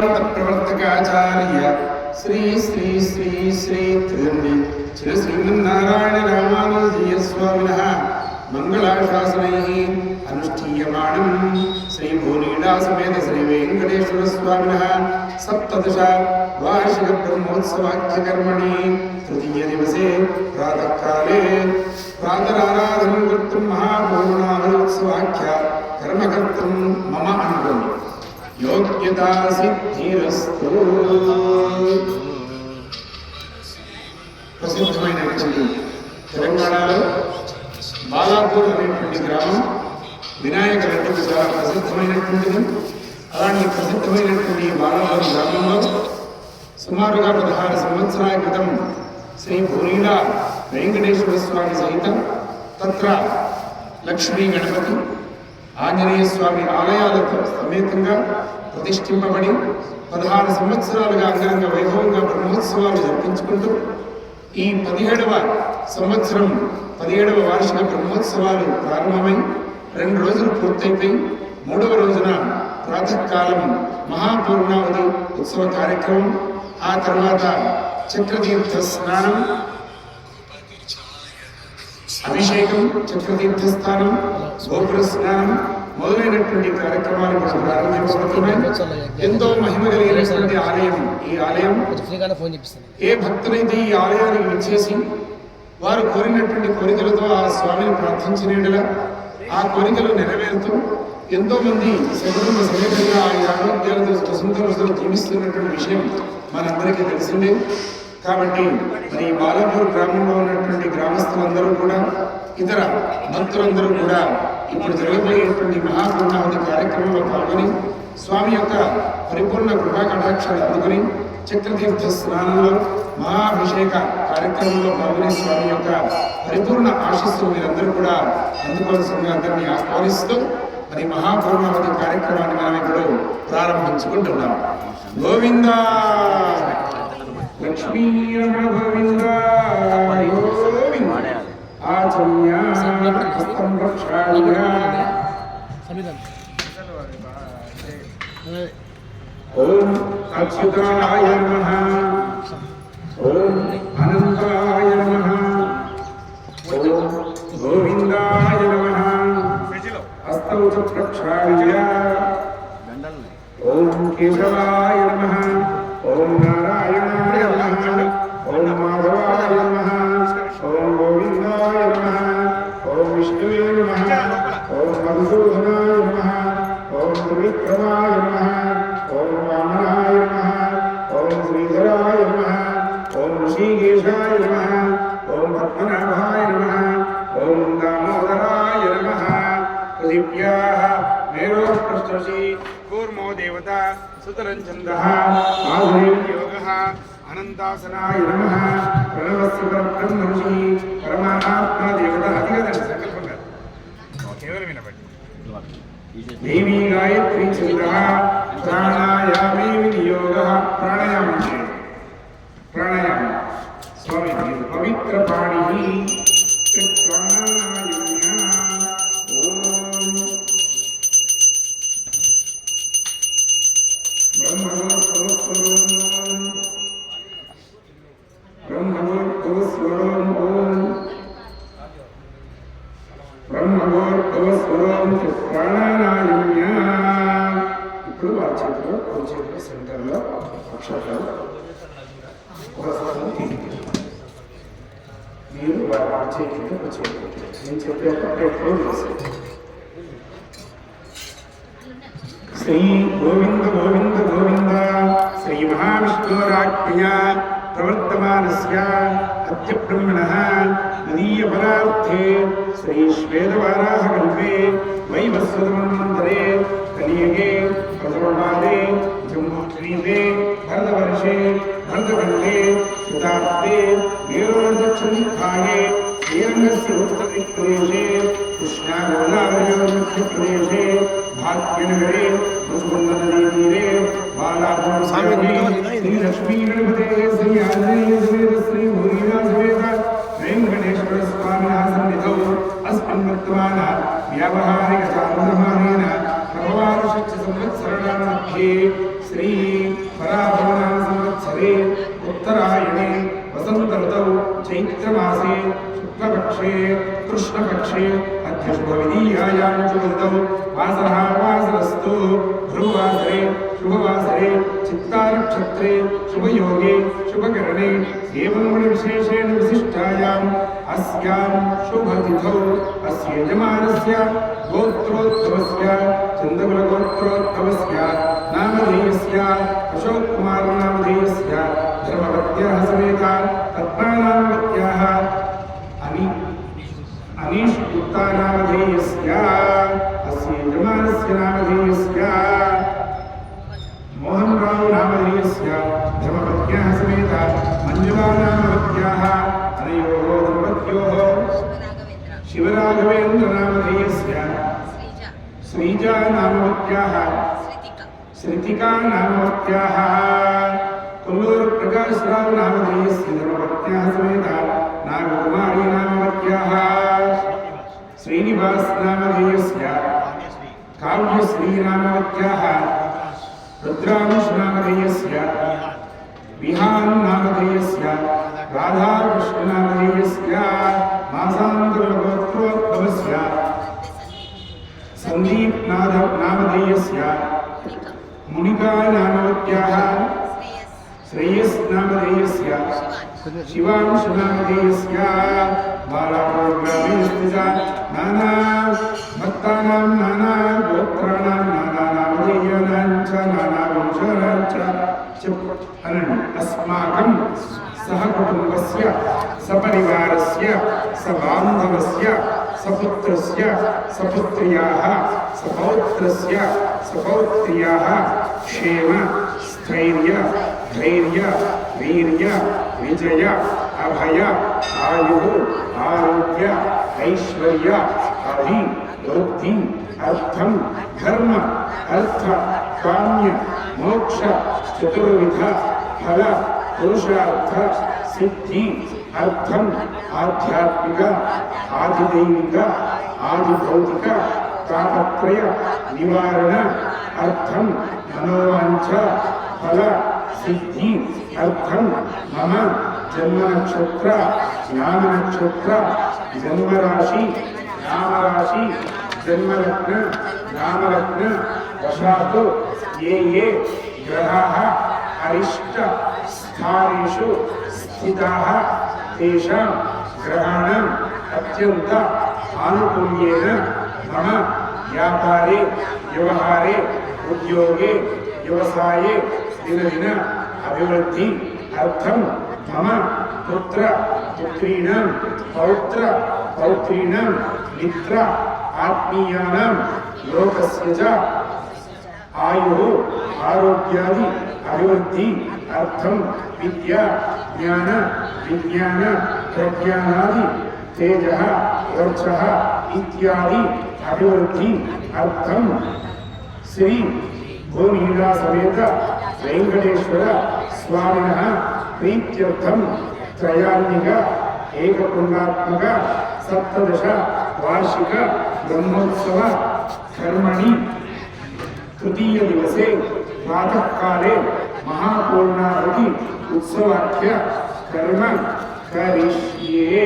प्रवर्तकाचार्य श्री श्री श्री श्री त्रिदंडी श्री श्रीमन्नारायण रामानुजीय स्वामिनः मंगलाशासनैः अनुष्ठीयमाणं श्री भूनीला समेत श्री वेंकटेश्वर स्वामिनः सप्तदश वार्षिक ब्रह्मोत्सवाख्यकर्मणि तृतीय दिवसे प्रातःकाले प्रातराराधनं कर्तुं महापूर्णाहुत्सवाख्य कर्मकर्तुं मम अनुगमः योग्यता सिद्धिरस्तु। ప్రసిద్ధమైనటువంటి తెలంగాణలో బాలాపూర్ అనేటువంటి గ్రామం వినాయక రెడ్డికి చాలా ప్రసిద్ధమైనటువంటిది. అలాంటి ప్రసిద్ధమైనటువంటి బాలాపూర్ గ్రామంలో సుమారుగా 16 సంవత్సరాల క్రితం శ్రీ భూనీలా వెంకటేశ్వర స్వామి సహితం తత్ర లక్ష్మీ గణపతి ఆంజనేయ స్వామి ఆలయాలతో సమేతంగా ప్రతిష్ఠింపబడి 16 సంవత్సరాలుగా అంగరంగ వైభవంగా బ్రహ్మోత్సవాలు జరిపించుకుంటూ ఈ 17వ సంవత్సరం 17వ వార్షిక బ్రహ్మోత్సవాలు ప్రారంభమై 2 రోజులు పూర్తయిపోయి 3వ రోజున ప్రాతకాలం మహాపూర్ణావతి ఉత్సవ కార్యక్రమం, ఆ తర్వాత చక్రతీర్థ స్నానం, అభిషేకం, చక్రతీర్థ స్థానం, గోపుర స్నానం మొదలైనటువంటి కార్యక్రమాలు ప్రారంభించబడుతున్నాయి. ఎంతో మహిమ కలిగినటువంటి ఆలయం ఈ ఆలయం. ఏ భక్తులైతే ఈ ఆలయానికి విచ్చేసి వారు కోరినటువంటి కోరికలతో ఆ స్వామిని ప్రార్థించిన ఆ కోరికలు నెరవేరుతూ ఎంతో మంది సకుటుంబ సమేతంగా ఆ ఆరోగ్యాలతో సంతోషాలు జీవిస్తున్నటువంటి విషయం మనందరికీ తెలిసిందే. కాబట్టి మరి బాలాపూర్ గ్రామంలో ఉన్నటువంటి గ్రామస్తులందరూ కూడా, ఇతర భక్తులందరూ కూడా ఇప్పుడు జరగబోయేటువంటి మహాపూర్ణావతి కార్యక్రమంలో పాల్గొని స్వామి యొక్క పరిపూర్ణ కృపా కటాక్షాలు అందుకుని చక్రతీర్థ స్నానంలో మహాభిషేక కార్యక్రమంలో పాల్గొని స్వామి యొక్క పరిపూర్ణ ఆశీస్సులు మీరందరూ కూడా అందుకోవాల్సిందిగా అందరినీ ఆహ్వానిస్తూ మరి మహాపూర్ణావతి కార్యక్రమాన్ని మనం ఇప్పుడు ప్రారంభించుకుంటున్నాం. గోవిందా లక్ష్మీ గోవింద ఆచమ్య హస్తం రక్షాయ. ఓం అచ్యుతాయ నమః, ఓం అనంతాయ నమః, ఓం గోవిందాయ నమః. హస్తౌ చ ప్రక్షాళ్య ఓం కేశవాయ నమః, ఓం నారాయణాయ నమః, ఓం మాధవాయ నమః, ఓం గోవిందాయ నమః, ఓం విష్ణువే నమః, ఓం మధుసూదనాయ నమః, ఓం త్రివిక్రమాయ నమః, ఓం వామనాయ నమః, ఓం శ్రీధరాయ నమః, ఓం ఋషికేశాయ నమః, ఓం పద్మనాభాయ నమః, ఓం దామోదరాయ నమః. పృథివ్యాః మేరోః పృష్ఠసి కూర్మో దేవతా సుతరంచందః ఆధుర్యం యోగః అనంతాసనాయ నమః. ప్రణవస్య పరబ్రహ్మర్షి పరమాత్మ దేవత. అధిగత సంకల్పం కాదు, కేవలం వినబడి. దేవీ గాయత్రీ చంద్రః ప్రాణాయామే వినియోగః. ప్రాణాయామం చేయండి. ప్రాణాయామం స్వామి పవిత్ర పాణి ప్రాణాయామ్య. ఓం బ్రహ్మోత్సవం బ్రహ్మోత్సవం ఓం బ్రహ్మోత్సవం ప్రాణాయామ్య. ఇప్పుడు వారి చేతిలో కుడి చేతిలో సెంటర్లో అక్షరాలు మీరు వారి చేతిలో వచ్చేది నేను చెప్పే పట్టేట్లో వేసేది. శ్రీ గోవింద గోవింద గోవింద శ్రీ మహావిష్ణురాజ్ఞయా ప్రవర్తమానస్య అద్య బ్రహ్మణః తదీయ పరార్థే శ్రీ శ్వేతవారాహకల్పే వైవస్వతమన్వంతరే కలియుగే ప్రథమపాదే జంబూద్వీపే భరతవర్షే భరతఖण्डे శతాబ్దే మేరోదక్షిణాయే శ్రీరంగస్య ఉత్తరదిక్ప్రదేశే కృష్ణాగోదావర్యోర్ మధ్యప్రదేశే భాగ్యనగరే ముస్కుందనదీతీరే బాలాపూర్ శ్రీ లక్ష్మీ గణపతే శ్రీ ఆంజనేయ సమేత శ్రీ భూనీలా సమేత వెంకటేశ్వర స్వామినः సన్నిధౌ అస్మిన్ వర్తమాన వ్యావహారిక చాంద్రమానేన ప్రభవారుష సంవత్సరాణం మధ్యే श्री पराभवनाम संवत्सरे उत्तरायणे वसंत ऋतौ चैत्रमासे शुक्लपक्षे कृष्णपक्षे अध्यशुभविधीयायां शुभऋतौ वासरः वासरस्तु ध्रुववासरे शुभवासरे चित्तानक्षत्रे शुभयोगे शुभकरणे एवं गुणविशेषेण विशिष्टायाम् अस्यां शुभतिथौ अस्य यजमानस्य गोत्रोद्भवस्य चन्द्रकुलगोत्रोद्भवस्य नामधेयस्य अशोककुमार नामधेयस्य धर्मपत्याः समेत पद्मानामवत्याः अनीश गुप्ता नामधेयस्य अस्य यजमानस्य नामधेयस्य मोहन राव नामधेयस्य धर्मपत्याः समेत मंजुला नामवत्याः अनयोः दम्पत्योः शिवराघवेन्द्र नामधेयस्य श्रीजा नामवत्याः श्रुतिका नामवत्याः कुल्लूर प्रकाशराव नामधेयस्य धर्मपत्याः समेत नागकुमारी नामवत्याः श्रीनिवास नामधेयस्य काव्यश्री नामवत्याः रुद्रांश नामधेयस्य विहान नामधेयस्य राधाकृष्ण नामधेयस्य मासान्तरगोत्रोद्भवस्य संदीप नामधेयस्य मुनिका नामवत्याः श्रेयस नामधेयस्य शिवांश नामधेयस्य बालापुरग्रामे स्थिता नाना भक्तानां नाना गोत्राणां नाना नामधेयानां च नाना वंशानां च अस्माकं सहकुटुम्बस्य सपरिवारस्य सबान्धवस्य सपुत्रस्य सपुत्र्याः सपौत्रस्य सपौत्र्याः क्षेम स्थैर्य धैर्य वीर्य विजय अभय आयुः आरोग्य ऐश्वर्य अभि वृद्धि अर्थं धर्म अर्थ काम्य मोक्ष चतुर्विध फल पुरुषार्थ सिद्धि अर्थम आध्यात्मिक आदिदैविक आदिभौतिक तापत्रय निवारण अर्थम मनोवांछ फल सिद्धि अर्थम मम जन्म नक्षत्र नाम नक्षत्र जन्म राशि नाम राशि जन्म लग्न नाम लग्न वशात् ये ग्रहाः अरिष्ट स्थानेषु स्थिताः तेषां ग्रहाणाम् अत्यन्त आनुकूल्येन मम व्यापारे व्यवहारे उद्योगे व्यवसाये दिन अभिवृद्धि अर्थं मम पुत्र पुत्रीणां पौत्र पौत्रीणां मित्र आत्मीयानां लोकस्य च आयुः आरोग्यादि अभिवृद्धि अर्थं विद्या ज्ञान विज्ञान प्रज्ञानादि तेजः वर्चः इत्यादि अभिवृद्धि अर्थं श्री भूमिला समेत वेंकटेश्वर स्वामिनः प्रीत्यर्थं त्रयान्निक एककुण्डात्मक सप्तदश वार्षिक ब्रह्मोत्सव कर्मणि तृतीय दिवसे प्रातः काले महापूर्णाहुति उत्सवाख्य कर्म करिष्ये।